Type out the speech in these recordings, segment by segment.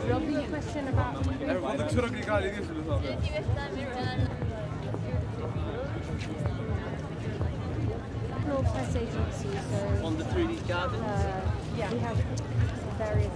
Robbie, question about local press agency, so On the 3D gardens? yeah, we have various.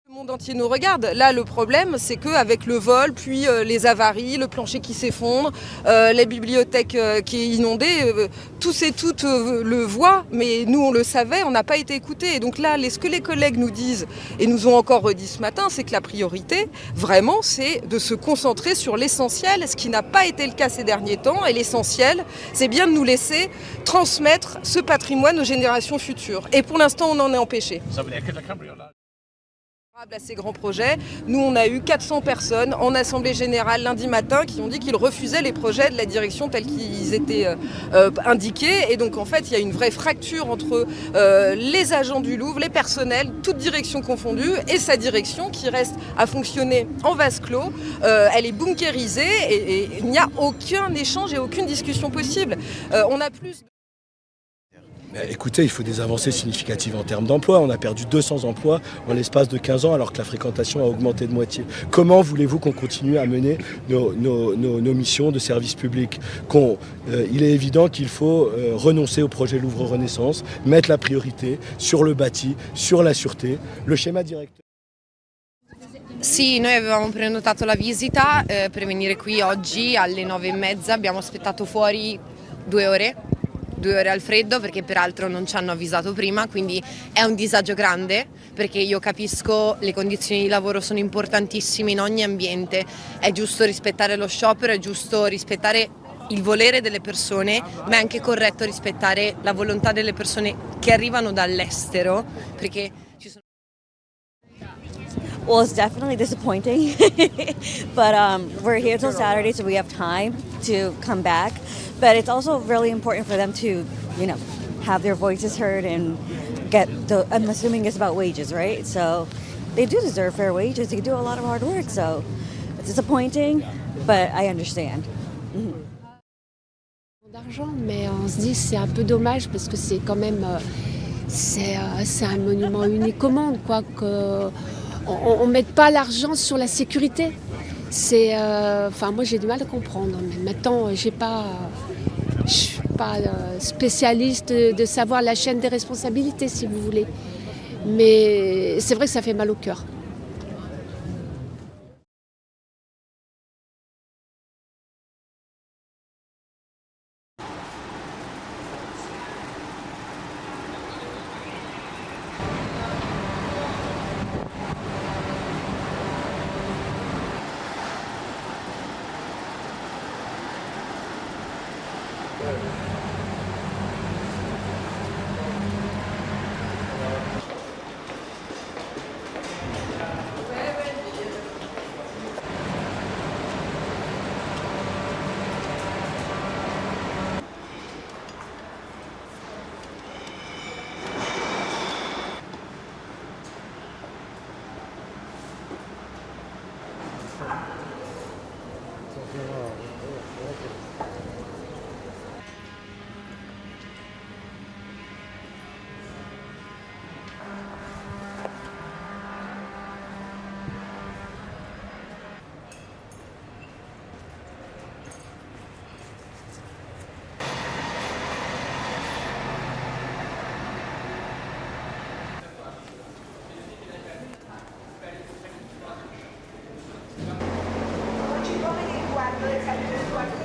Le monde entier nous regarde. Là, le problème, c'est qu'avec le vol, puis les avaries, le plancher qui s'effondre, la bibliothèque qui est inondée, tous et toutes le voient, mais nous, on le savait, on n'a pas été écoutés. Et donc là, ce que les collègues nous disent, et nous ont encore redit ce matin, c'est que la priorité, vraiment, c'est de se concentrer sur l'essentiel, ce qui n'a pas été le cas ces derniers temps. Et l'essentiel, c'est bien de nous laisser transmettre ce patrimoine aux générations futures. Et pour l'instant, on en est empêché. À ces grands projets, nous on a eu 400 personnes en assemblée générale lundi matin qui ont dit qu'ils refusaient les projets de la direction tels qu'ils étaient indiqués, et donc en fait il y a une vraie fracture entre les agents du Louvre, les personnels, toutes directions confondues, et sa direction qui reste à fonctionner en vase clos. Elle est bunkérisée et il n'y a aucun échange et aucune discussion possible. On a plus... Écoutez, il faut des avancées significatives en termes d'emploi. On a perdu 200 emplois en l'espace de 15 ans alors que la fréquentation a augmenté de moitié. Comment voulez-vous qu'on continue à mener nos missions de service public? Il est évident qu'il faut renoncer au projet Louvre Renaissance, mettre la priorité sur le bâti, sur la sûreté. Le schéma directeur. Sì, noi avevamo prenotato la visita per venire qui oggi alle 9:30, abbiamo aspettato fuori 2 ore. 2 ore al freddo perché peraltro non ci hanno avvisato prima, quindi è un disagio grande perché io capisco le condizioni di lavoro sono importantissime in ogni ambiente, è giusto rispettare lo sciopero, è giusto rispettare il volere delle persone, ma è anche corretto rispettare la volontà delle persone che arrivano dall'estero perché ci sono... Well, it's definitely disappointing, but we're here till Saturday, so we have time to come back. But it's also really important for them to, have their voices heard and I'm assuming it's about wages, right? So they do deserve fair wages. They do a lot of hard work, so it's disappointing, but I understand. D'argent, mais on se dit c'est un peu dommage parce que c'est quand même c'est un monument unique au monde, quoi, on ne mette pas l'argent sur la sécurité. Moi j'ai du mal à comprendre. Mais maintenant, je ne suis pas spécialiste de savoir la chaîne des responsabilités, si vous voulez. Mais c'est vrai que ça fait mal au cœur. Oggi come riguardo le salute